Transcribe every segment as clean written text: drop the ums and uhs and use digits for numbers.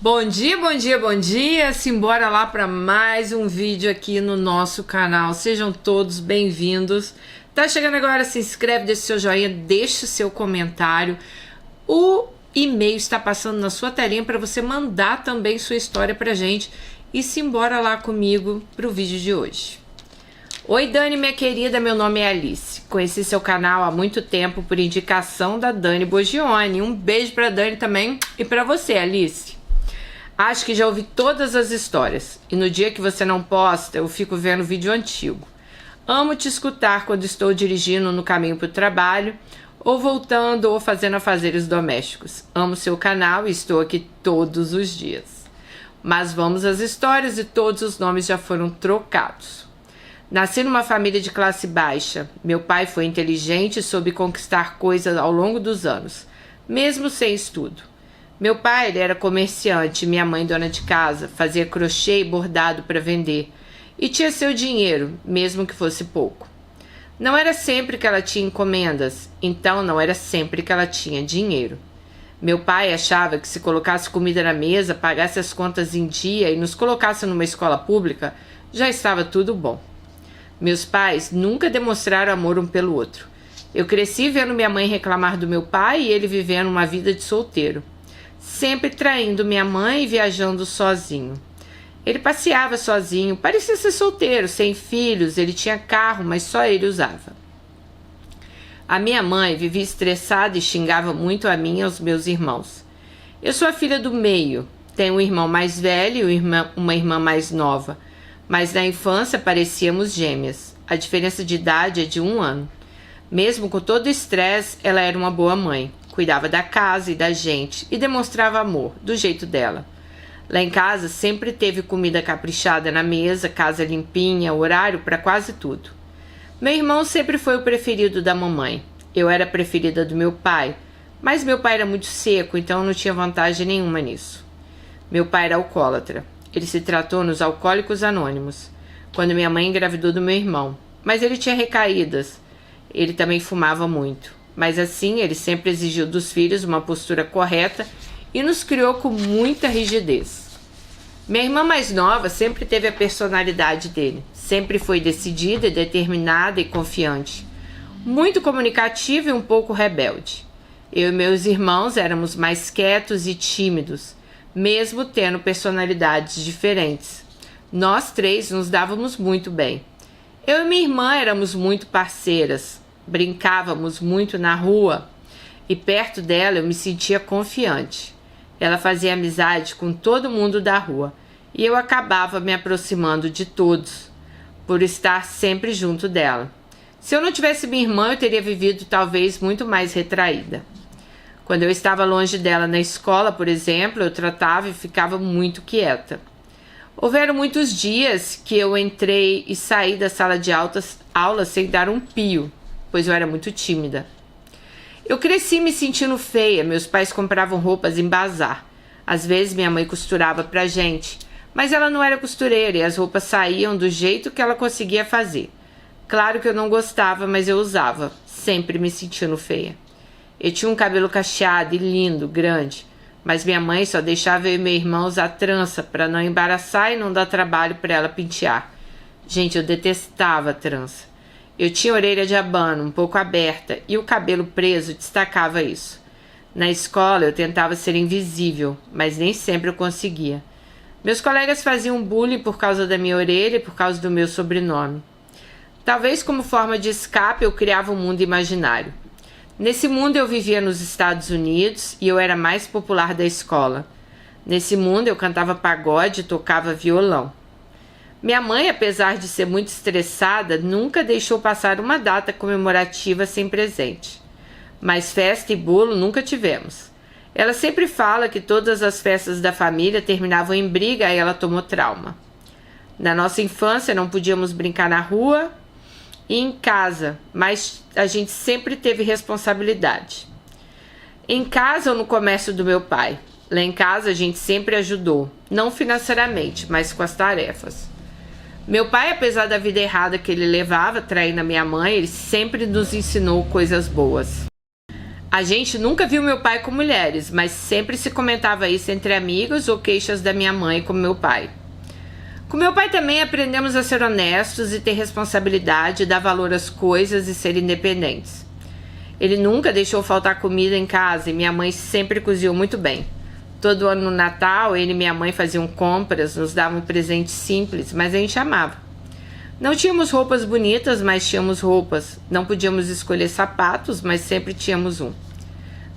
Bom dia, bom dia, bom dia! Simbora lá para mais um vídeo aqui no nosso canal. Sejam todos bem-vindos. Tá chegando agora, se inscreve, deixa o seu joinha, deixa o seu comentário. O e-mail está passando na sua telinha para você mandar também sua história pra gente. E simbora lá comigo pro vídeo de hoje. Oi Dani, minha querida, meu nome é Alice. Conheci seu canal há muito tempo por indicação da Dani Bogione. Um beijo pra Dani também e pra você, Alice. Acho que já ouvi todas as histórias e no dia que você não posta eu fico vendo vídeo antigo. Amo te escutar quando estou dirigindo no caminho para o trabalho ou voltando ou fazendo afazeres domésticos. Amo seu canal e estou aqui todos os dias. Mas vamos às histórias e todos os nomes já foram trocados. Nasci numa família de classe baixa. Meu pai foi inteligente e soube conquistar coisas ao longo dos anos, mesmo sem estudo. Meu pai ele era comerciante, minha mãe dona de casa, fazia crochê e bordado para vender e tinha seu dinheiro, mesmo que fosse pouco. Não era sempre que ela tinha encomendas, então não era sempre que ela tinha dinheiro. Meu pai achava que se colocasse comida na mesa, pagasse as contas em dia e nos colocasse numa escola pública, já estava tudo bom. Meus pais nunca demonstraram amor um pelo outro. Eu cresci vendo minha mãe reclamar do meu pai e ele vivendo uma vida de solteiro. Sempre traindo minha mãe e viajando sozinho. Ele passeava sozinho, parecia ser solteiro, sem filhos, ele tinha carro, mas só ele usava. A minha mãe vivia estressada e xingava muito a mim e aos meus irmãos. Eu sou a filha do meio, tenho um irmão mais velho e uma irmã mais nova, mas na infância parecíamos gêmeas. A diferença de idade é de 1 ano. Mesmo com todo o estresse, ela era uma boa mãe. Cuidava da casa e da gente e demonstrava amor, do jeito dela. Lá em casa sempre teve comida caprichada na mesa, casa limpinha, horário para quase tudo. Meu irmão sempre foi o preferido da mamãe. Eu era a preferida do meu pai, mas meu pai era muito seco, então não tinha vantagem nenhuma nisso. Meu pai era alcoólatra. Ele se tratou nos Alcoólicos Anônimos, quando minha mãe engravidou do meu irmão. Mas ele tinha recaídas. Ele também fumava muito. Mas assim, ele sempre exigiu dos filhos uma postura correta e nos criou com muita rigidez. Minha irmã mais nova sempre teve a personalidade dele. Sempre foi decidida, determinada e confiante. Muito comunicativa e um pouco rebelde. Eu e meus irmãos éramos mais quietos e tímidos, mesmo tendo personalidades diferentes. Nós 3 nos dávamos muito bem. Eu e minha irmã éramos muito parceiras. Brincávamos muito na rua e perto dela eu me sentia confiante. Ela fazia amizade com todo mundo da rua e eu acabava me aproximando de todos por estar sempre junto dela. Se eu não tivesse minha irmã, eu teria vivido talvez muito mais retraída. Quando eu estava longe dela na escola, por exemplo, eu tratava e ficava muito quieta. Houveram muitos dias que eu entrei e saí da sala de aula sem dar um pio, pois eu era muito tímida. Eu cresci me sentindo feia, meus pais compravam roupas em bazar. Às vezes minha mãe costurava pra gente, mas ela não era costureira e as roupas saíam do jeito que ela conseguia fazer. Claro que eu não gostava, mas eu usava, sempre me sentindo feia. Eu tinha um cabelo cacheado e lindo, grande, mas minha mãe só deixava eu e meu irmão usar trança para não embaraçar e não dar trabalho para ela pentear. Gente, eu detestava a trança. Eu tinha a orelha de abano, um pouco aberta, e o cabelo preso destacava isso. Na escola eu tentava ser invisível, mas nem sempre eu conseguia. Meus colegas faziam bullying por causa da minha orelha e por causa do meu sobrenome. Talvez como forma de escape eu criava um mundo imaginário. Nesse mundo eu vivia nos Estados Unidos e eu era mais popular da escola. Nesse mundo eu cantava pagode e tocava violão. Minha mãe, apesar de ser muito estressada, nunca deixou passar uma data comemorativa sem presente. Mas festa e bolo nunca tivemos. Ela sempre fala que todas as festas da família terminavam em briga e ela tomou trauma. Na nossa infância não podíamos brincar na rua e em casa, mas a gente sempre teve responsabilidade. Em casa ou no comércio do meu pai. Lá em casa a gente sempre ajudou, não financeiramente, mas com as tarefas. Meu pai, apesar da vida errada que ele levava, traindo a minha mãe, ele sempre nos ensinou coisas boas. A gente nunca viu meu pai com mulheres, mas sempre se comentava isso entre amigos ou queixas da minha mãe com meu pai. Com meu pai também aprendemos a ser honestos e ter responsabilidade, dar valor às coisas e ser independentes. Ele nunca deixou faltar comida em casa e minha mãe sempre cozinhou muito bem. Todo ano no Natal, ele e minha mãe faziam compras, nos davam presentes simples, mas a gente amava. Não tínhamos roupas bonitas, mas tínhamos roupas. Não podíamos escolher sapatos, mas sempre tínhamos um.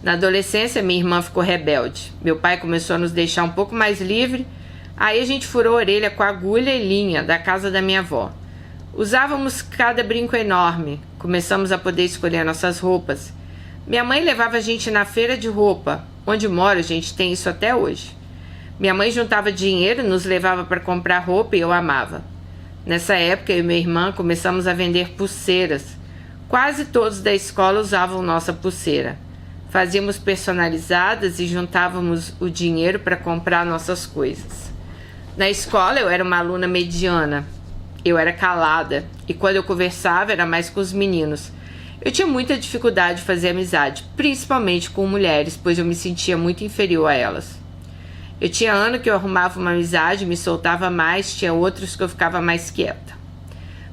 Na adolescência, minha irmã ficou rebelde. Meu pai começou a nos deixar um pouco mais livre. Aí a gente furou a orelha com agulha e linha da casa da minha avó. Usávamos cada brinco enorme. Começamos a poder escolher nossas roupas. Minha mãe levava a gente na feira de roupa. Onde moro, a gente tem isso até hoje. Minha mãe juntava dinheiro e nos levava para comprar roupa e eu amava. Nessa época, eu e minha irmã começamos a vender pulseiras. Quase todos da escola usavam nossa pulseira. Fazíamos personalizadas e juntávamos o dinheiro para comprar nossas coisas. Na escola, eu era uma aluna mediana. Eu era calada e quando eu conversava era mais com os meninos. Eu tinha muita dificuldade de fazer amizade, principalmente com mulheres, pois eu me sentia muito inferior a elas. Eu tinha ano que eu arrumava uma amizade, me soltava mais, tinha outros que eu ficava mais quieta.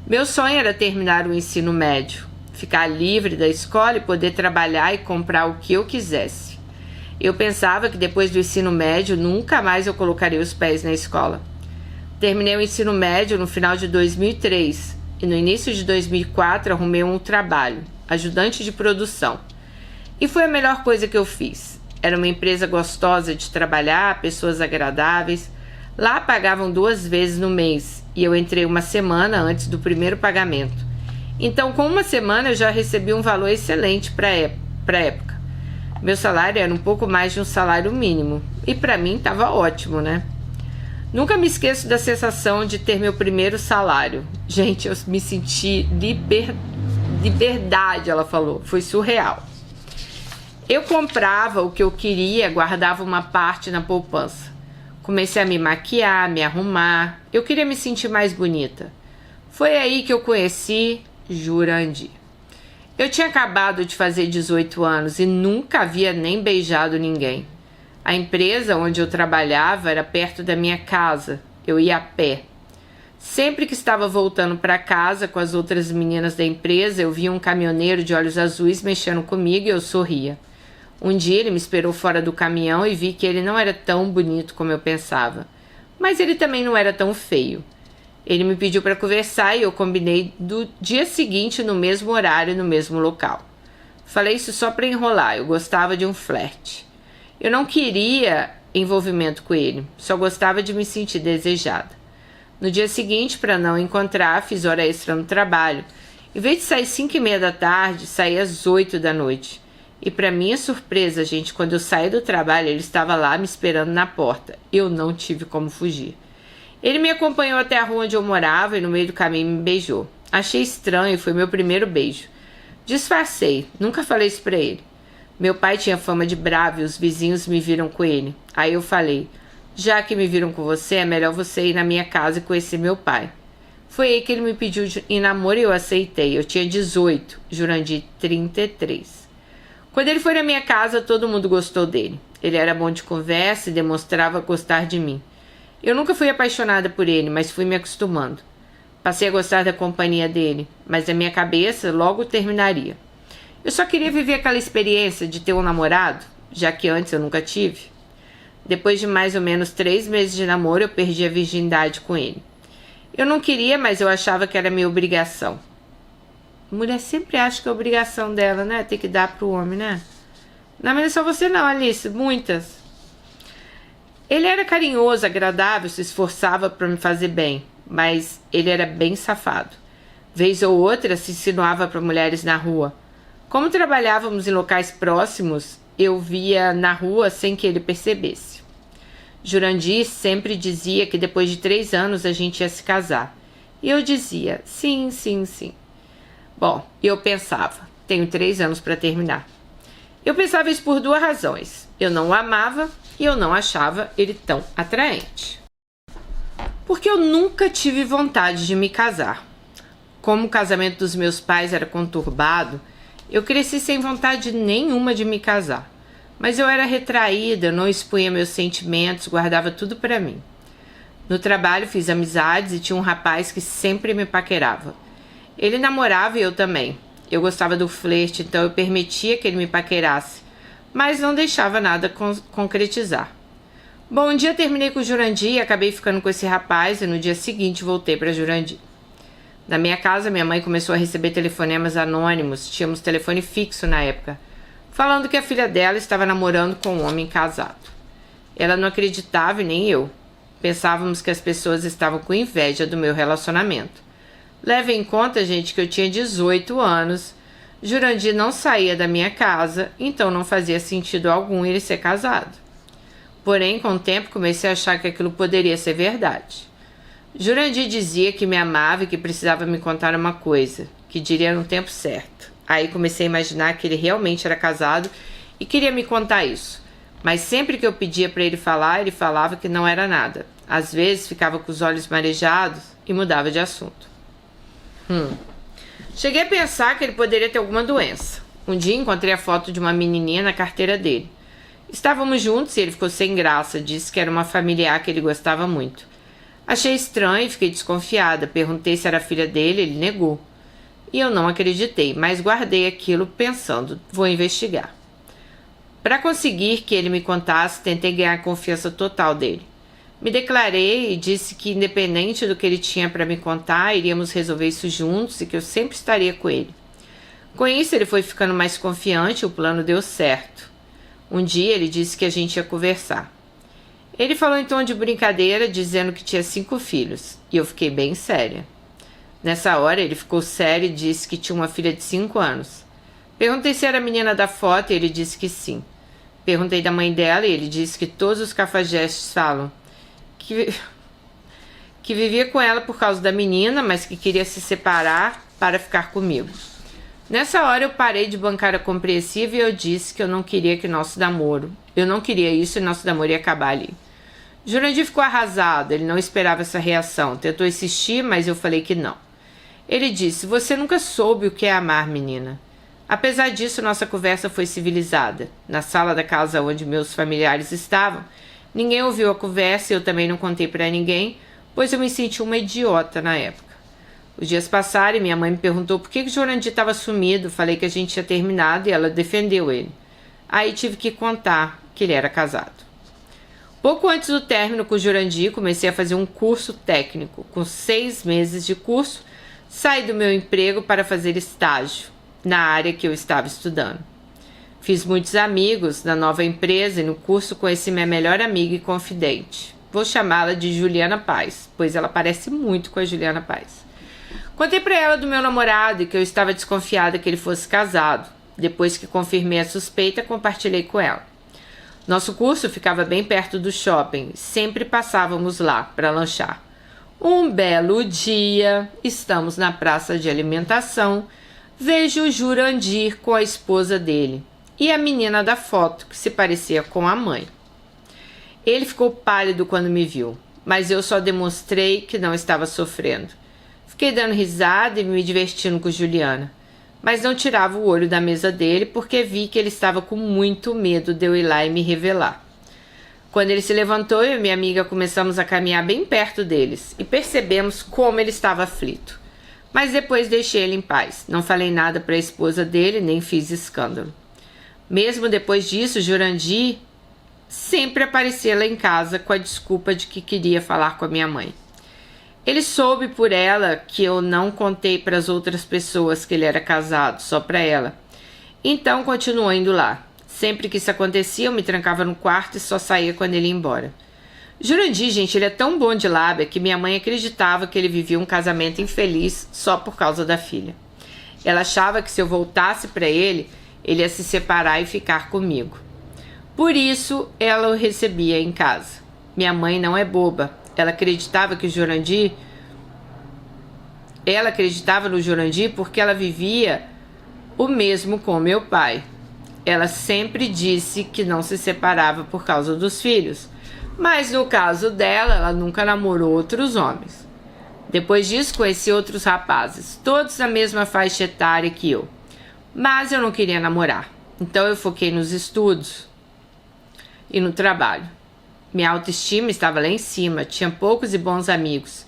Meu sonho era terminar o ensino médio, ficar livre da escola e poder trabalhar e comprar o que eu quisesse. Eu pensava que depois do ensino médio nunca mais eu colocaria os pés na escola. Terminei o ensino médio no final de 2003 e no início de 2004 arrumei um trabalho, ajudante de produção. E foi a melhor coisa que eu fiz. Era uma empresa gostosa de trabalhar, pessoas agradáveis. Lá pagavam 2 vezes no mês e eu entrei uma semana antes do primeiro pagamento. Então, com uma semana eu já recebi um valor excelente para a época. Meu salário era um pouco mais de um salário mínimo e para mim estava ótimo, né? Nunca me esqueço da sensação de ter meu primeiro salário. Gente, eu me senti liberdade, ela falou. Foi surreal. Eu comprava o que eu queria, guardava uma parte na poupança. Comecei a me maquiar, me arrumar. Eu queria me sentir mais bonita. Foi aí que eu conheci Jurandir. Eu tinha acabado de fazer 18 anos e nunca havia nem beijado ninguém. A empresa onde eu trabalhava era perto da minha casa. Eu ia a pé. Sempre que estava voltando para casa com as outras meninas da empresa, eu via um caminhoneiro de olhos azuis mexendo comigo e eu sorria. Um dia ele me esperou fora do caminhão e vi que ele não era tão bonito como eu pensava. Mas ele também não era tão feio. Ele me pediu para conversar e eu combinei do dia seguinte no mesmo horário e no mesmo local. Falei isso só para enrolar, eu gostava de um flerte. Eu não queria envolvimento com ele, só gostava de me sentir desejada. No dia seguinte, para não encontrar, fiz hora extra no trabalho. Em vez de sair 5:30 da tarde, saí às 8 da noite. E para minha surpresa, gente, quando eu saí do trabalho, ele estava lá me esperando na porta. Eu não tive como fugir. Ele me acompanhou até a rua onde eu morava e no meio do caminho me beijou. Achei estranho, foi meu primeiro beijo. Disfarcei, nunca falei isso pra ele. Meu pai tinha fama de bravo e os vizinhos me viram com ele. Aí eu falei, já que me viram com você, é melhor você ir na minha casa e conhecer meu pai. Foi aí que ele me pediu em namoro e eu aceitei. Eu tinha 18, Jurandir 33. Quando ele foi na minha casa, todo mundo gostou dele. Ele era bom de conversa e demonstrava gostar de mim. Eu nunca fui apaixonada por ele, mas fui me acostumando. Passei a gostar da companhia dele, mas na minha cabeça logo terminaria. Eu só queria viver aquela experiência de ter um namorado, já que antes eu nunca tive. Depois de mais ou menos 3 meses de namoro, eu perdi a virgindade com ele. Eu não queria, mas eu achava que era minha obrigação. Mulher sempre acha que é obrigação dela, né? Ter que dar pro homem, né? Não, mas é só você não, Alice. Muitas. Ele era carinhoso, agradável, se esforçava para me fazer bem, mas ele era bem safado. Vez ou outra se insinuava para mulheres na rua. Como trabalhávamos em locais próximos, eu via na rua sem que ele percebesse. Jurandir sempre dizia que depois de 3 anos a gente ia se casar. E eu dizia, sim, sim, sim. Bom, eu pensava, tenho 3 anos para terminar. Eu pensava isso por 2 razões. Eu não o amava e eu não achava ele tão atraente. Porque eu nunca tive vontade de me casar. Como o casamento dos meus pais era conturbado, Eu cresci sem vontade nenhuma de me casar, mas eu era retraída, não expunha meus sentimentos, guardava tudo para mim. No trabalho fiz amizades e tinha um rapaz que sempre me paquerava. Ele namorava e eu também. Eu gostava do flerte, então eu permitia que ele me paquerasse, mas não deixava nada concretizar. Bom, um dia terminei com o Jurandir e acabei ficando com esse rapaz e no dia seguinte voltei para Jurandir. Na minha casa, minha mãe começou a receber telefonemas anônimos, tínhamos telefone fixo na época, falando que a filha dela estava namorando com um homem casado. Ela não acreditava e nem eu. Pensávamos que as pessoas estavam com inveja do meu relacionamento. Leve em conta, gente, que eu tinha 18 anos, Jurandir não saía da minha casa, então não fazia sentido algum ele ser casado. Porém, com o tempo, comecei a achar que aquilo poderia ser verdade. Jurandir dizia que me amava e que precisava me contar uma coisa, que diria no tempo certo. Aí comecei a imaginar que ele realmente era casado e queria me contar isso. Mas sempre que eu pedia para ele falar, ele falava que não era nada. Às vezes ficava com os olhos marejados e mudava de assunto. Cheguei a pensar que ele poderia ter alguma doença. Um dia encontrei a foto de uma menininha na carteira dele. Estávamos juntos e ele ficou sem graça, disse que era uma familiar que ele gostava muito. Achei estranho e fiquei desconfiada. Perguntei se era filha dele, ele negou. E eu não acreditei, mas guardei aquilo pensando, vou investigar. Para conseguir que ele me contasse, tentei ganhar a confiança total dele. Me declarei e disse que, independente do que ele tinha para me contar, iríamos resolver isso juntos e que eu sempre estaria com ele. Com isso, ele foi ficando mais confiante e o plano deu certo. Um dia, ele disse que a gente ia conversar. Ele falou em tom de brincadeira, dizendo que tinha 5 filhos, e eu fiquei bem séria. Nessa hora, ele ficou sério e disse que tinha uma filha de 5 anos. Perguntei se era a menina da foto e ele disse que sim. Perguntei da mãe dela e ele disse que todos os cafajestes falam que vivia com ela por causa da menina, mas que queria se separar para ficar comigo. Nessa hora eu parei de bancar a compreensiva e eu disse que eu não queria que nosso namoro. Eu não queria isso e nosso namoro ia acabar ali. Jurandir ficou arrasado, ele não esperava essa reação. Tentou insistir, mas eu falei que não. Ele disse, você nunca soube o que é amar, menina. Apesar disso, nossa conversa foi civilizada. Na sala da casa onde meus familiares estavam, ninguém ouviu a conversa e eu também não contei para ninguém, pois eu me senti uma idiota na época. Os dias passaram e minha mãe me perguntou por que o Jurandir estava sumido. Falei que a gente tinha terminado e ela defendeu ele. Aí tive que contar que ele era casado. Pouco antes do término com o Jurandir, comecei a fazer um curso técnico. Com 6 meses de curso, saí do meu emprego para fazer estágio na área que eu estava estudando. Fiz muitos amigos na nova empresa e no curso conheci minha melhor amiga e confidente. Vou chamá-la de Juliana Paz, pois ela parece muito com a Juliana Paz. Contei para ela do meu namorado e que eu estava desconfiada que ele fosse casado. Depois que confirmei a suspeita, compartilhei com ela. Nosso curso ficava bem perto do shopping. Sempre passávamos lá para lanchar. Um belo dia, estamos na praça de alimentação. Vejo o Jurandir com a esposa dele e a menina da foto, que se parecia com a mãe. Ele ficou pálido quando me viu, mas eu só demonstrei que não estava sofrendo. Fiquei dando risada e me divertindo com Juliana, mas não tirava o olho da mesa dele porque vi que ele estava com muito medo de eu ir lá e me revelar. Quando ele se levantou, eu e minha amiga começamos a caminhar bem perto deles e percebemos como ele estava aflito. Mas depois deixei ele em paz. Não falei nada para a esposa dele, nem fiz escândalo. Mesmo depois disso, Jurandir sempre aparecia lá em casa com a desculpa de que queria falar com a minha mãe. Ele soube por ela que eu não contei para as outras pessoas que ele era casado, só para ela. Então continuou indo lá. Sempre que isso acontecia, eu me trancava no quarto e só saía quando ele ia embora. Jurandir, gente, ele é tão bom de lábia que minha mãe acreditava que ele vivia um casamento infeliz só por causa da filha. Ela achava que se eu voltasse para ele, ele ia se separar e ficar comigo. Por isso, ela o recebia em casa. Minha mãe não é boba. Ela acreditava no Jurandir porque ela vivia o mesmo com meu pai. Ela sempre disse que não se separava por causa dos filhos, mas no caso dela, ela nunca namorou outros homens. Depois disso, conheci outros rapazes, todos da mesma faixa etária que eu. Mas eu não queria namorar, então eu foquei nos estudos e no trabalho. Minha autoestima estava lá em cima, tinha poucos e bons amigos,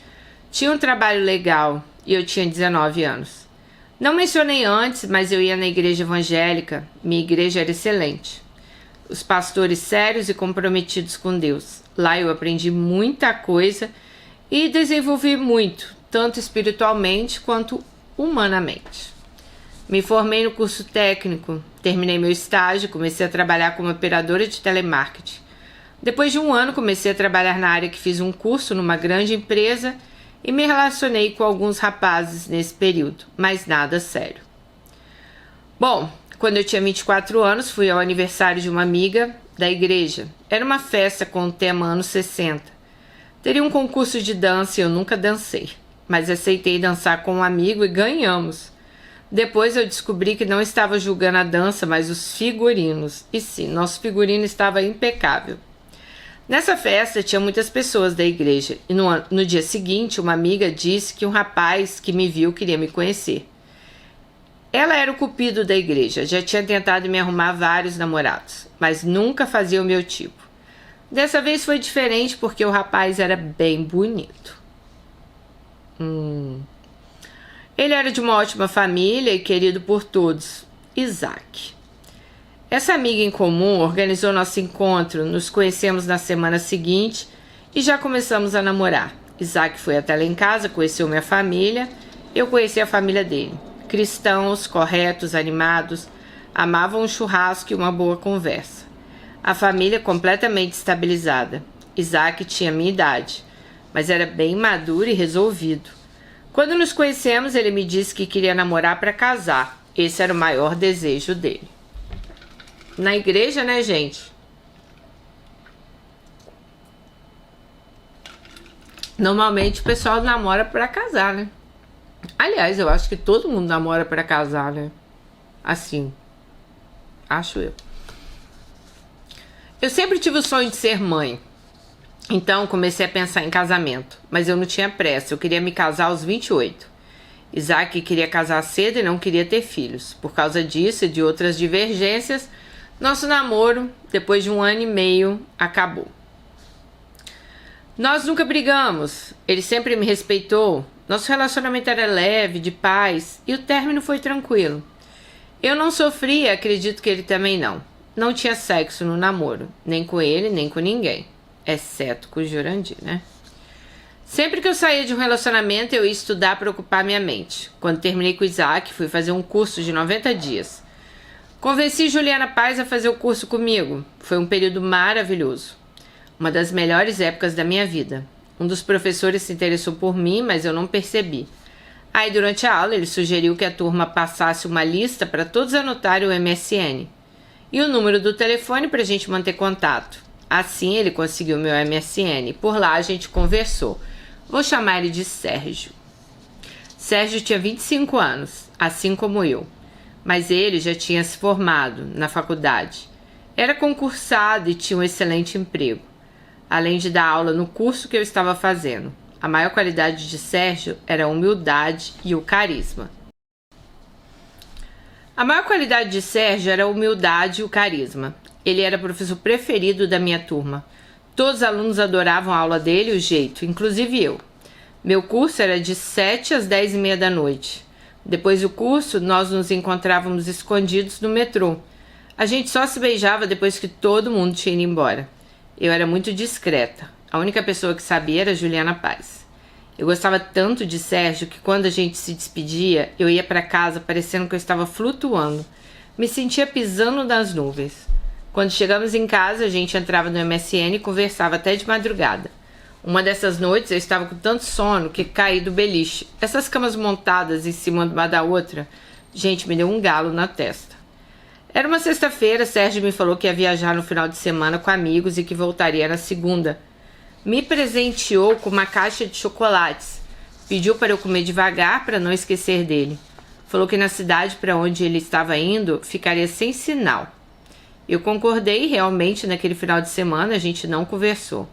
tinha um trabalho legal e eu tinha 19 anos. Não mencionei antes, mas eu ia na igreja evangélica, minha igreja era excelente. Os pastores sérios e comprometidos com Deus. Lá eu aprendi muita coisa e desenvolvi muito, tanto espiritualmente quanto humanamente. Me formei no curso técnico, terminei meu estágio, comecei a trabalhar como operadora de telemarketing. Depois de um ano, comecei a trabalhar na área que fiz um curso numa grande empresa e me relacionei com alguns rapazes nesse período, mas nada sério. Bom, quando eu tinha 24 anos, fui ao aniversário de uma amiga da igreja. Era uma festa com o tema anos 60. Teria um concurso de dança e eu nunca dancei, mas aceitei dançar com um amigo e ganhamos. Depois eu descobri que não estava julgando a dança, mas os figurinos. E sim, nosso figurino estava impecável. Nessa festa tinha muitas pessoas da igreja e no dia seguinte uma amiga disse que um rapaz que me viu queria me conhecer. Ela era o cupido da igreja, já tinha tentado me arrumar vários namorados, mas nunca fazia o meu tipo. Dessa vez foi diferente porque o rapaz era bem bonito. Ele era de uma ótima família e querido por todos, Isaac. Essa amiga em comum organizou nosso encontro, nos conhecemos na semana seguinte e já começamos a namorar. Isaac foi até lá em casa, conheceu minha família, eu conheci a família dele. Cristãos, corretos, animados, amavam um churrasco e uma boa conversa. A família completamente estabilizada. Isaac tinha minha idade, mas era bem maduro e resolvido. Quando nos conhecemos, ele me disse que queria namorar para casar. Esse era o maior desejo dele. Na igreja, né, gente? Normalmente o pessoal namora para casar, né? Aliás, eu acho que todo mundo namora para casar, né? Assim, acho eu. Eu sempre tive o sonho de ser mãe. Então comecei a pensar em casamento, mas eu não tinha pressa, eu queria me casar aos 28. Isaac queria casar cedo e não queria ter filhos. Por causa disso e de outras divergências, nosso namoro, depois de 1 ano e meio, acabou. Nós nunca brigamos, ele sempre me respeitou, nosso relacionamento era leve, de paz, e o término foi tranquilo. Eu não sofria, acredito que ele também não. Não tinha sexo no namoro, nem com ele, nem com ninguém. Exceto com o Jurandir, né? Sempre que eu saía de um relacionamento, eu ia estudar para ocupar minha mente. Quando terminei com o Isaac, fui fazer um curso de 90 dias. Convenci Juliana Paz a fazer o curso comigo. Foi um período maravilhoso. Uma das melhores épocas da minha vida. Um dos professores se interessou por mim, mas eu não percebi. Aí, durante a aula, ele sugeriu que a turma passasse uma lista para todos anotarem o MSN. E o número do telefone para a gente manter contato. Assim ele conseguiu meu MSN. Por lá a gente conversou. Vou chamar ele de Sérgio. Sérgio tinha 25 anos, assim como eu. Mas ele já tinha se formado na faculdade. Era concursado e tinha um excelente emprego. Além de dar aula no curso que eu estava fazendo. A maior qualidade de Sérgio era a humildade e o carisma. A maior qualidade de Sérgio era a humildade e o carisma. Ele era o professor preferido da minha turma. Todos os alunos adoravam a aula dele e o jeito, inclusive eu. Meu curso era de 7 às 10h30 da noite. Depois do curso, nós nos encontrávamos escondidos no metrô. A gente só se beijava depois que todo mundo tinha ido embora. Eu era muito discreta. A única pessoa que sabia era Juliana Paz. Eu gostava tanto de Sérgio que quando a gente se despedia, eu ia para casa parecendo que eu estava flutuando. Me sentia pisando nas nuvens. Quando chegamos em casa, a gente entrava no MSN e conversava até de madrugada. Uma dessas noites eu estava com tanto sono que caí do beliche. Essas camas montadas em cima uma da outra, gente, me deu um galo na testa. Era uma sexta-feira, Sérgio me falou que ia viajar no final de semana com amigos e que voltaria na segunda. Me presenteou com uma caixa de chocolates. Pediu para eu comer devagar para não esquecer dele. Falou que na cidade para onde ele estava indo ficaria sem sinal. Eu concordei e realmente naquele final de semana a gente não conversou.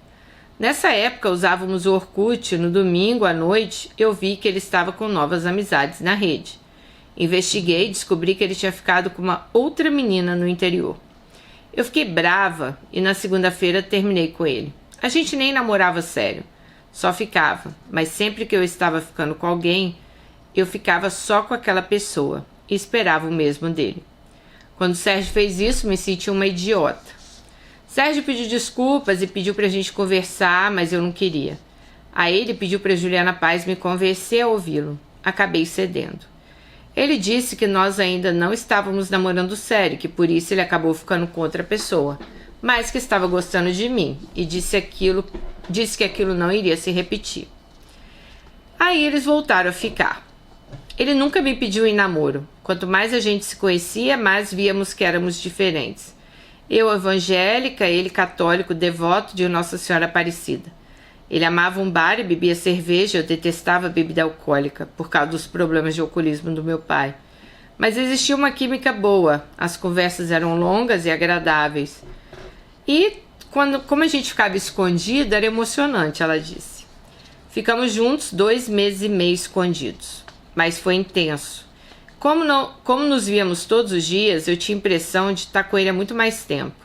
Nessa época usávamos o Orkut, no domingo à noite eu vi que ele estava com novas amizades na rede. Investiguei e descobri que ele tinha ficado com uma outra menina no interior. Eu fiquei brava e na segunda-feira terminei com ele. A gente nem namorava sério, só ficava, mas sempre que eu estava ficando com alguém, eu ficava só com aquela pessoa e esperava o mesmo dele. Quando o Sérgio fez isso, me senti uma idiota. Sérgio pediu desculpas e pediu pra gente conversar, mas eu não queria. Aí ele pediu pra Juliana Paz me convencer a ouvi-lo. Acabei cedendo. Ele disse que nós ainda não estávamos namorando sério, que por isso ele acabou ficando com outra pessoa, mas que estava gostando de mim e disse que aquilo não iria se repetir. Aí eles voltaram a ficar. Ele nunca me pediu em namoro. Quanto mais a gente se conhecia, mais víamos que éramos diferentes. Eu evangélica, ele católico devoto de Nossa Senhora Aparecida. Ele amava um bar e bebia cerveja, eu detestava bebida alcoólica, por causa dos problemas de alcoolismo do meu pai. Mas existia uma química boa, as conversas eram longas e agradáveis. E, como a gente ficava escondido, era emocionante, ela disse. Ficamos juntos 2 meses e meio escondidos, mas foi intenso. Como nos víamos todos os dias, eu tinha a impressão de estar com ele há muito mais tempo.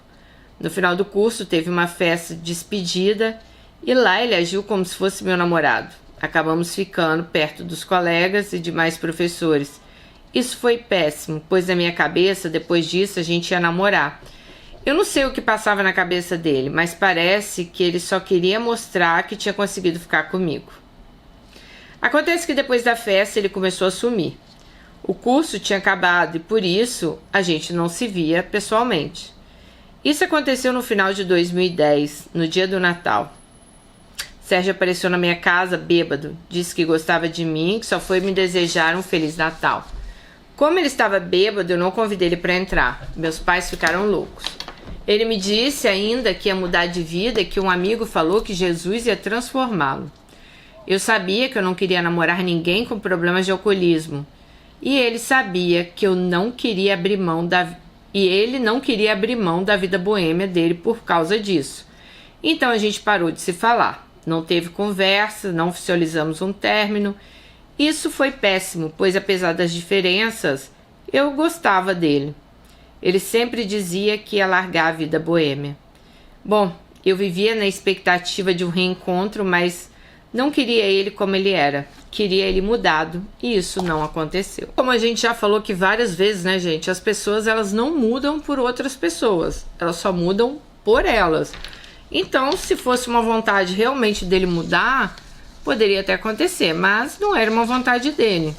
No final do curso, teve uma festa de despedida e lá ele agiu como se fosse meu namorado. Acabamos ficando perto dos colegas e demais professores. Isso foi péssimo, pois na minha cabeça, depois disso, a gente ia namorar. Eu não sei o que passava na cabeça dele, mas parece que ele só queria mostrar que tinha conseguido ficar comigo. Acontece que depois da festa ele começou a sumir. O curso tinha acabado e por isso a gente não se via pessoalmente. Isso aconteceu no final de 2010, no dia do Natal. Sérgio apareceu na minha casa bêbado, disse que gostava de mim, que só foi me desejar um Feliz Natal. Como ele estava bêbado, eu não convidei ele para entrar. Meus pais ficaram loucos. Ele me disse ainda que ia mudar de vida e que um amigo falou que Jesus ia transformá-lo. Eu sabia que eu não queria namorar ninguém com problemas de alcoolismo. E ele sabia que eu não queria abrir mão ele não queria abrir mão da vida boêmia dele por causa disso. Então a gente parou de se falar. Não teve conversa, não oficializamos um término. Isso foi péssimo, pois apesar das diferenças, eu gostava dele. Ele sempre dizia que ia largar a vida boêmia. Bom, eu vivia na expectativa de um reencontro, mas não queria ele como ele era. Queria ele mudado, e isso não aconteceu. Como a gente já falou aqui várias vezes, né, gente? As pessoas, elas não mudam por outras pessoas. Elas só mudam por elas. Então, se fosse uma vontade realmente dele mudar, poderia até acontecer, mas não era uma vontade dele.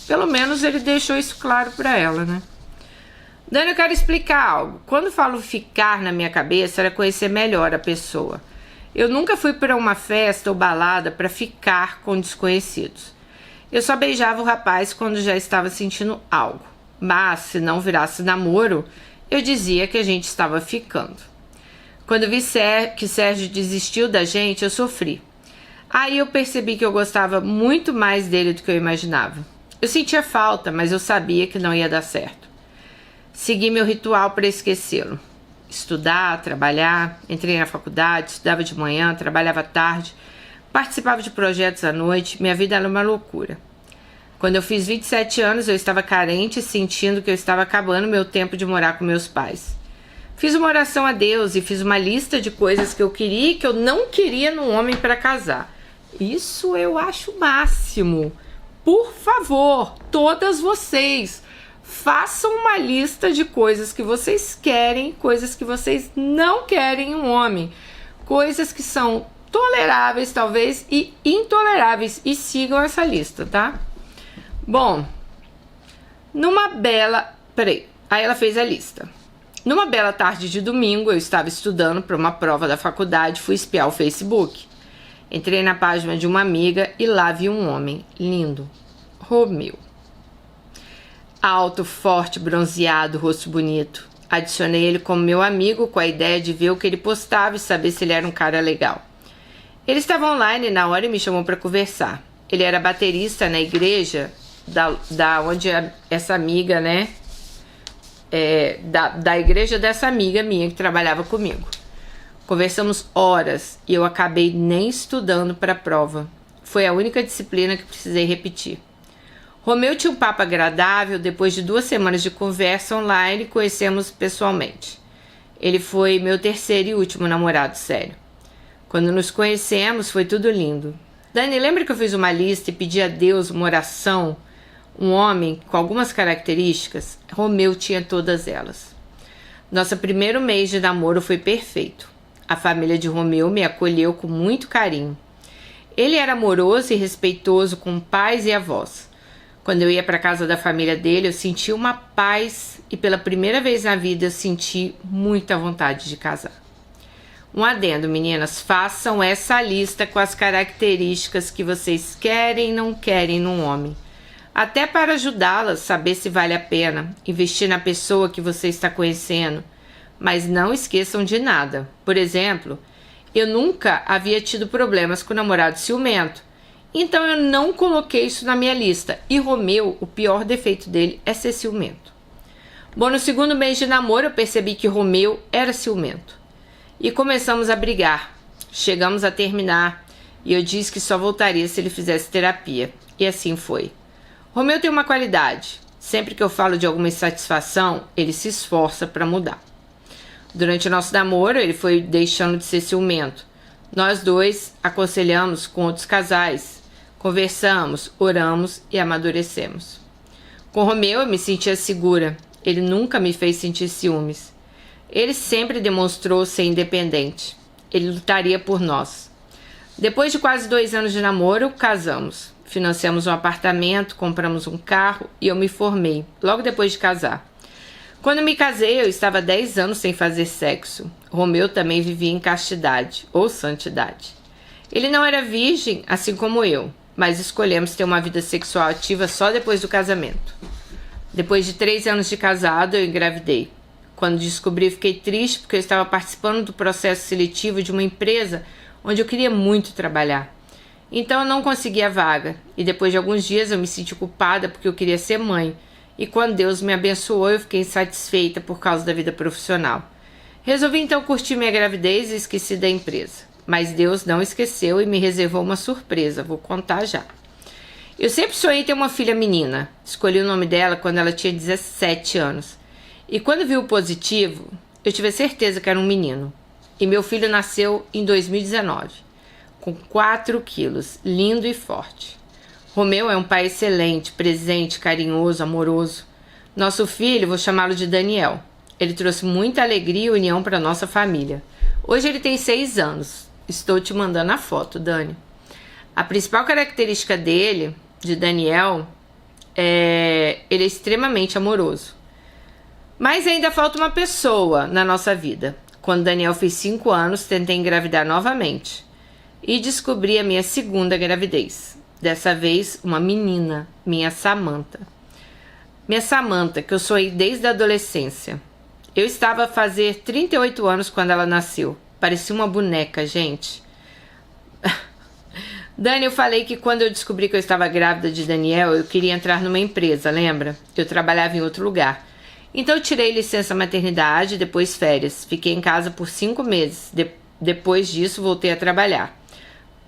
Pelo menos ele deixou isso claro para ela, né? Dani, eu quero explicar algo. Quando falo ficar na minha cabeça, era conhecer melhor a pessoa. Eu nunca fui para uma festa ou balada para ficar com desconhecidos. Eu só beijava o rapaz quando já estava sentindo algo. Mas, se não virasse namoro, eu dizia que a gente estava ficando. Quando vi que Sérgio desistiu da gente, eu sofri. Aí eu percebi que eu gostava muito mais dele do que eu imaginava. Eu sentia falta, mas eu sabia que não ia dar certo. Segui meu ritual para esquecê-lo. Estudar, trabalhar, entrei na faculdade, estudava de manhã, trabalhava à tarde, participava de projetos à noite, minha vida era uma loucura. Quando eu fiz 27 anos, eu estava carente, sentindo que eu estava acabando meu tempo de morar com meus pais. Fiz uma oração a Deus e fiz uma lista de coisas que eu queria e que eu não queria num homem para casar. Isso eu acho o máximo. Por favor, todas vocês, façam uma lista de coisas que vocês querem, coisas que vocês não querem em um homem. Coisas que são toleráveis, talvez, e intoleráveis. E sigam essa lista, tá? Bom, aí ela fez a lista. Numa bela tarde de domingo, eu estava estudando para uma prova da faculdade, fui espiar o Facebook. Entrei na página de uma amiga e lá vi um homem lindo, Romeu. Alto, forte, bronzeado, rosto bonito. Adicionei ele como meu amigo com a ideia de ver o que ele postava e saber se ele era um cara legal. Ele estava online na hora e me chamou para conversar. Ele era baterista na igreja da onde essa amiga, né? Da igreja dessa amiga minha que trabalhava comigo. Conversamos horas e eu acabei nem estudando para a prova. Foi a única disciplina que precisei repetir. Romeu tinha um papo agradável. Depois de 2 semanas de conversa online, conhecemos pessoalmente. Ele foi meu terceiro e último namorado sério. Quando nos conhecemos, foi tudo lindo. Dani, lembra que eu fiz uma lista e pedi a Deus uma oração? Um homem com algumas características? Romeu tinha todas elas. Nosso primeiro mês de namoro foi perfeito. A família de Romeu me acolheu com muito carinho. Ele era amoroso e respeitoso com pais e avós. Quando eu ia para a casa da família dele, eu sentia uma paz e pela primeira vez na vida eu senti muita vontade de casar. Um adendo, meninas, façam essa lista com as características que vocês querem e não querem num homem. Até para ajudá-las a saber se vale a pena investir na pessoa que você está conhecendo. Mas não esqueçam de nada. Por exemplo, eu nunca havia tido problemas com namorado ciumento. Então eu não coloquei isso na minha lista. E Romeu, o pior defeito dele é ser ciumento. Bom, no segundo mês de namoro eu percebi que Romeu era ciumento. E começamos a brigar. Chegamos a terminar. E eu disse que só voltaria se ele fizesse terapia. E assim foi. Romeu tem uma qualidade. Sempre que eu falo de alguma insatisfação, ele se esforça para mudar. Durante o nosso namoro, ele foi deixando de ser ciumento. Nós dois aconselhamos com outros casais. Conversamos, oramos e amadurecemos. Com Romeu eu me sentia segura. Ele nunca me fez sentir ciúmes. Ele sempre demonstrou ser independente. Ele lutaria por nós. Depois de quase 2 anos de namoro, casamos. Financiamos um apartamento, compramos um carro e eu me formei, logo depois de casar. Quando me casei, eu estava 10 anos sem fazer sexo. Romeu também vivia em castidade, ou santidade. Ele não era virgem, assim como eu, mas escolhemos ter uma vida sexual ativa só depois do casamento. Depois de 3 anos de casado, eu engravidei. Quando descobri, fiquei triste porque eu estava participando do processo seletivo de uma empresa onde eu queria muito trabalhar. Então eu não consegui a vaga e depois de alguns dias eu me senti culpada porque eu queria ser mãe. E quando Deus me abençoou, eu fiquei insatisfeita por causa da vida profissional. Resolvi então curtir minha gravidez e esqueci da empresa. Mas Deus não esqueceu e me reservou uma surpresa, vou contar já. Eu sempre sonhei ter uma filha menina. Escolhi o nome dela quando ela tinha 17 anos. E quando vi o positivo, eu tive a certeza que era um menino. E meu filho nasceu em 2019, com 4 quilos, lindo e forte. Romeu é um pai excelente, presente, carinhoso, amoroso. Nosso filho, vou chamá-lo de Daniel. Ele trouxe muita alegria e união para nossa família. Hoje ele tem 6 anos. Estou te mandando a foto, Dani. A principal característica dele, de Daniel, ele é extremamente amoroso. Mas ainda falta uma pessoa na nossa vida. Quando Daniel fez 5 anos, tentei engravidar novamente. E descobri a minha segunda gravidez. Dessa vez, uma menina, minha Samantha. Minha Samantha, que eu sonhei desde a adolescência. Eu estava a fazer 38 anos quando ela nasceu. Parecia uma boneca, gente. Dani, eu falei que quando eu descobri que eu estava grávida de Daniel, eu queria entrar numa empresa, lembra? Eu trabalhava em outro lugar. Então eu tirei licença maternidade e depois férias. Fiquei em casa por 5 meses. Depois disso, voltei a trabalhar.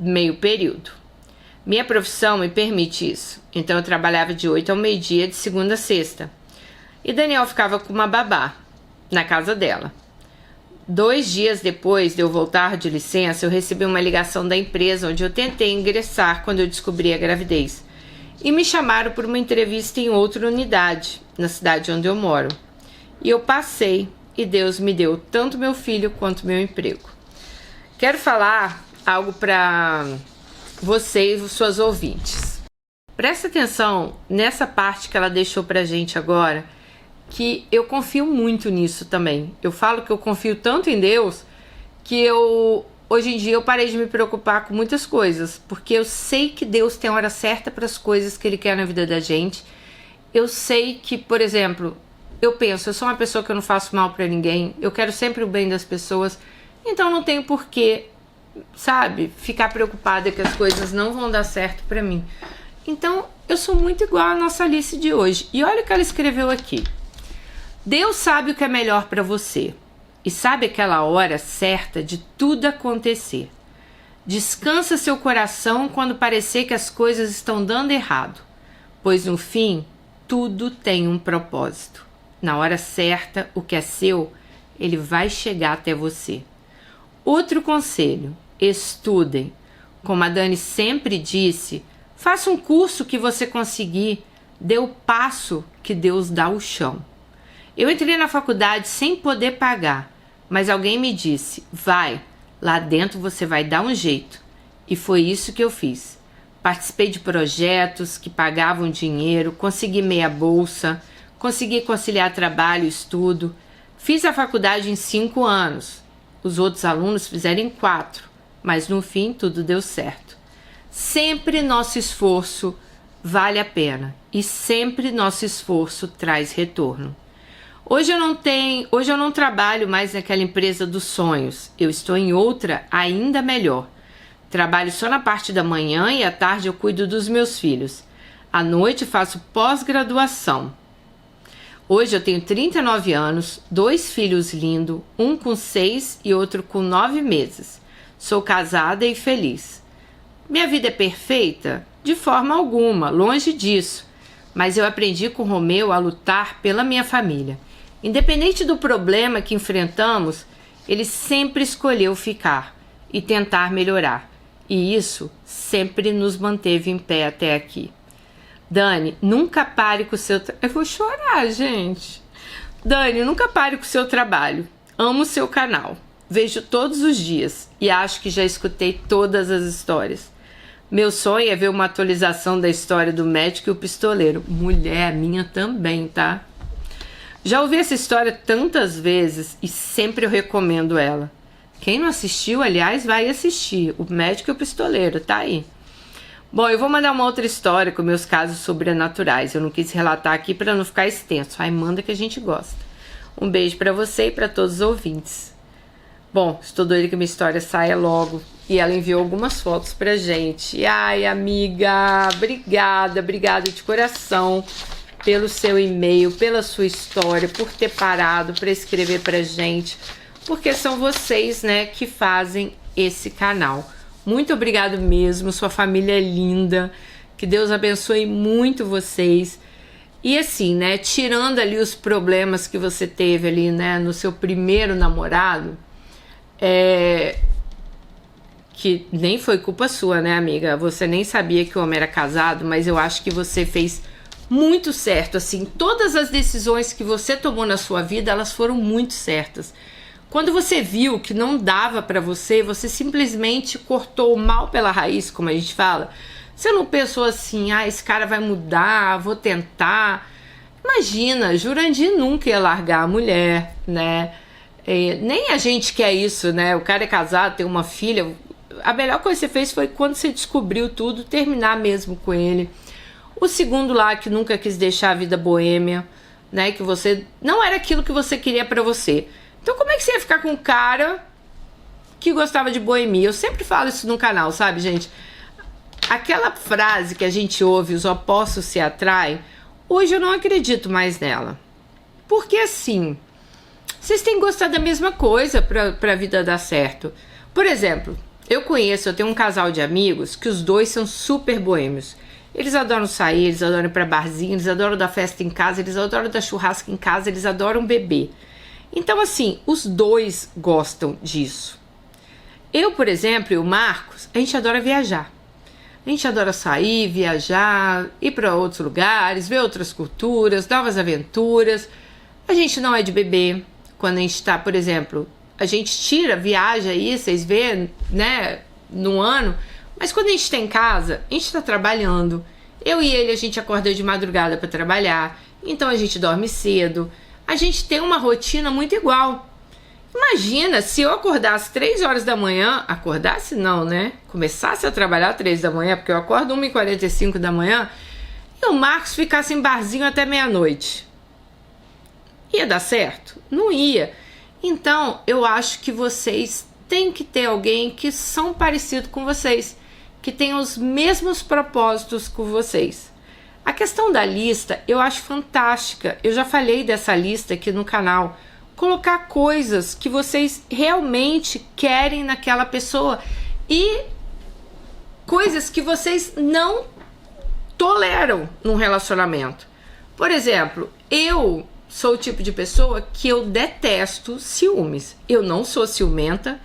Meio período. Minha profissão me permite isso. Então eu trabalhava de 8 ao meio-dia, de segunda a sexta. E Daniel ficava com uma babá, na casa dela. 2 dias depois de eu voltar de licença, eu recebi uma ligação da empresa onde eu tentei ingressar quando eu descobri a gravidez. E me chamaram por uma entrevista em outra unidade, na cidade onde eu moro. E eu passei, e Deus me deu tanto meu filho quanto meu emprego. Quero falar algo para vocês, suas ouvintes. Presta atenção nessa parte que ela deixou pra gente agora, que eu confio muito nisso também. Eu falo que eu confio tanto em Deus que hoje em dia eu parei de me preocupar com muitas coisas, porque eu sei que Deus tem a hora certa para as coisas que Ele quer na vida da gente. Eu sei que, por exemplo, eu sou uma pessoa que eu não faço mal para ninguém, eu quero sempre o bem das pessoas, então não tenho porquê, sabe, ficar preocupada que as coisas não vão dar certo para mim. Então eu sou muito igual à nossa Alice de hoje. E olha o que ela escreveu aqui. Deus sabe o que é melhor para você e sabe aquela hora certa de tudo acontecer. Descansa seu coração quando parecer que as coisas estão dando errado, pois no fim tudo tem um propósito. Na hora certa, o que é seu, ele vai chegar até você. Outro conselho: estudem. Como a Dani sempre disse, faça um curso que você conseguir, dê o passo que Deus dá o chão. Eu entrei na faculdade sem poder pagar, mas alguém me disse: vai, lá dentro você vai dar um jeito. E foi isso que eu fiz. Participei de projetos que pagavam dinheiro, consegui meia bolsa, consegui conciliar trabalho e estudo. Fiz a faculdade em 5 anos. Os outros alunos fizeram em 4, mas no fim tudo deu certo. Sempre nosso esforço vale a pena e sempre nosso esforço traz retorno. Hoje eu não trabalho mais naquela empresa dos sonhos. Eu estou em outra ainda melhor. Trabalho só na parte da manhã e à tarde eu cuido dos meus filhos. À noite faço pós-graduação. Hoje eu tenho 39 anos, 2 filhos lindos, um com 6 e outro com 9 meses. Sou casada e feliz. Minha vida é perfeita? De forma alguma, longe disso. Mas eu aprendi com Romeu a lutar pela minha família. Independente do problema que enfrentamos, ele sempre escolheu ficar e tentar melhorar. E isso sempre nos manteve em pé até aqui. Dani, nunca pare com o seu... Eu vou chorar, gente. Dani, nunca pare com o seu trabalho. Amo o seu canal. Vejo todos os dias e acho que já escutei todas as histórias. Meu sonho é ver uma atualização da história do médico e o pistoleiro. Mulher, minha também, tá? Já ouvi essa história tantas vezes e sempre eu recomendo ela. Quem não assistiu, aliás, vai assistir. O médico e o pistoleiro, tá aí. Bom, eu vou mandar uma outra história com meus casos sobrenaturais. Eu não quis relatar aqui para não ficar extenso. Aí manda que a gente gosta. Um beijo para você e para todos os ouvintes. Bom, estou doida que minha história saia logo. E ela enviou algumas fotos pra gente. Ai, amiga, obrigada de coração pelo seu e-mail, pela sua história, por ter parado para escrever pra gente. Porque são vocês, né, que fazem esse canal. Muito obrigado mesmo, sua família é linda, que Deus abençoe muito vocês. E assim, né, tirando ali os problemas que você teve ali, né, no seu primeiro namorado, que nem foi culpa sua, né, amiga? Você nem sabia que o homem era casado, mas eu acho que você fez muito certo, assim, todas as decisões que você tomou na sua vida, elas foram muito certas. Quando você viu que não dava pra você, você simplesmente cortou o mal pela raiz, como a gente fala. Você não pensou assim, esse cara vai mudar, vou tentar. Imagina, Jurandir nunca ia largar a mulher, né? Nem a gente quer isso, né? O cara é casado, tem uma filha. A melhor coisa que você fez foi quando você descobriu tudo, terminar mesmo com ele. O segundo lá, que nunca quis deixar a vida boêmia, né? Que você não era aquilo que você queria pra você. Então como é que você ia ficar com um cara que gostava de boemia? Eu sempre falo isso no canal, sabe, gente? Aquela frase que a gente ouve, os opostos se atraem, hoje eu não acredito mais nela. Porque assim, vocês têm que gostar da mesma coisa pra vida dar certo. Por exemplo, eu tenho um casal de amigos que os dois são super boêmios. Eles adoram sair, eles adoram ir pra barzinho, eles adoram dar festa em casa, eles adoram dar churrasco em casa, eles adoram beber. Então assim, os dois gostam disso. Eu, por exemplo, e o Marcos, a gente adora viajar. A gente adora sair, viajar, ir para outros lugares, ver outras culturas, novas aventuras. A gente não é de beber. Quando a gente tá, por exemplo, a gente viaja aí, vocês vê, né, no ano. Mas quando a gente tá em casa, a gente tá trabalhando. Eu e ele, a gente acorda de madrugada para trabalhar. Então a gente dorme cedo. A gente tem uma rotina muito igual. Imagina se eu acordasse 3 horas da manhã, acordasse não, né? Começasse a trabalhar 3 da manhã, porque eu acordo 1h45 da manhã, e o Marcos ficasse em barzinho até meia-noite. Ia dar certo? Não ia. Então, eu acho que vocês têm que ter alguém que são parecido com vocês, que tem os mesmos propósitos com vocês. A questão da lista, eu acho fantástica. Eu já falei dessa lista aqui no canal. Colocar coisas que vocês realmente querem naquela pessoa e coisas que vocês não toleram num relacionamento. Por exemplo, eu sou o tipo de pessoa que eu detesto ciúmes. Eu não sou ciumenta,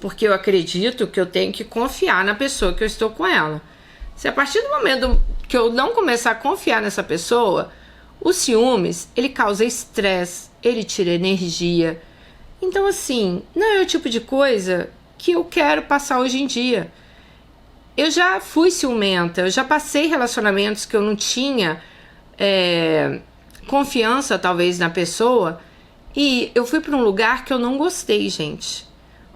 porque eu acredito que eu tenho que confiar na pessoa que eu estou com ela. Se a partir do momento que eu não começar a confiar nessa pessoa, o ciúmes, ele causa estresse, ele tira energia. Então, assim, não é o tipo de coisa que eu quero passar hoje em dia. Eu já fui ciumenta, eu já passei relacionamentos que eu não tinha confiança, talvez, na pessoa, e eu fui para um lugar que eu não gostei, gente.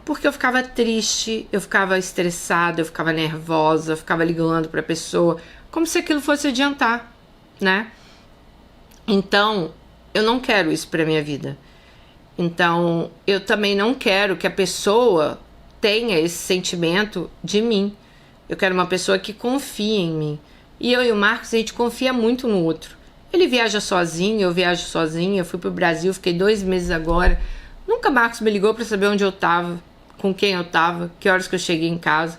Porque eu ficava triste, eu ficava estressada, eu ficava nervosa, eu ficava ligando para a pessoa, como se aquilo fosse adiantar, né? Então, eu não quero isso para minha vida. Então, eu também não quero que a pessoa tenha esse sentimento de mim. Eu quero uma pessoa que confie em mim. E eu e o Marcos, a gente confia muito no outro. Ele viaja sozinho, eu viajo sozinha. Eu fui pro Brasil, fiquei 2 meses agora. Nunca Marcos me ligou para saber onde eu tava, com quem eu tava, que horas que eu cheguei em casa.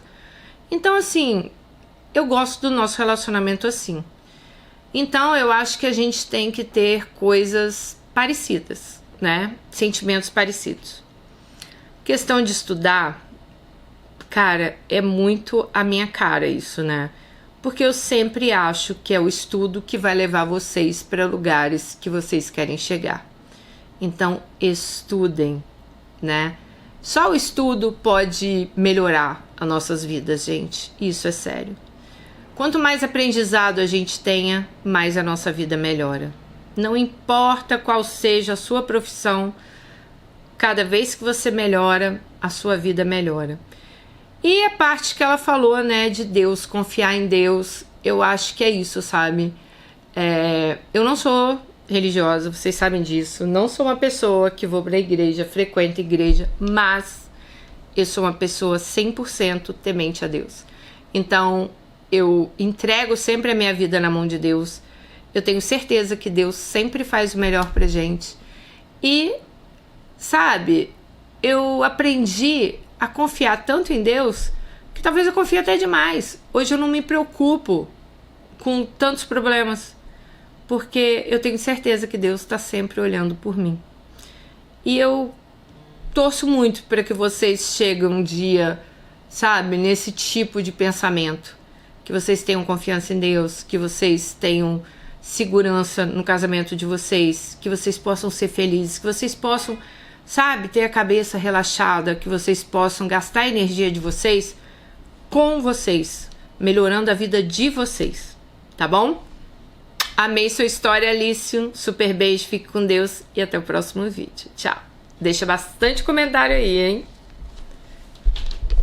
Então, assim, eu gosto do nosso relacionamento assim. Então, eu acho que a gente tem que ter coisas parecidas, né? Sentimentos parecidos. Questão de estudar, cara, é muito a minha cara isso, né? Porque eu sempre acho que é o estudo que vai levar vocês para lugares que vocês querem chegar. Então, estudem, né? Só o estudo pode melhorar as nossas vidas, gente. Isso é sério. Quanto mais aprendizado a gente tenha, mais a nossa vida melhora. Não importa qual seja a sua profissão, cada vez que você melhora, a sua vida melhora. E a parte que ela falou, né, de Deus, confiar em Deus, eu acho que é isso, sabe? Eu não sou religiosa, vocês sabem disso. Não sou uma pessoa que vou pra igreja, frequento igreja, mas eu sou uma pessoa 100% temente a Deus. Então, eu entrego sempre a minha vida na mão de Deus. Eu tenho certeza que Deus sempre faz o melhor pra gente. E, sabe, eu aprendi a confiar tanto em Deus que talvez eu confie até demais. Hoje eu não me preocupo com tantos problemas, porque eu tenho certeza que Deus está sempre olhando por mim. E eu torço muito para que vocês cheguem um dia, sabe, nesse tipo de pensamento. Que vocês tenham confiança em Deus, que vocês tenham segurança no casamento de vocês, que vocês possam ser felizes, que vocês possam, sabe, ter a cabeça relaxada, que vocês possam gastar a energia de vocês com vocês, melhorando a vida de vocês, tá bom? Amei sua história, Alice. Um super beijo, fique com Deus e até o próximo vídeo. Tchau. Deixa bastante comentário aí, hein?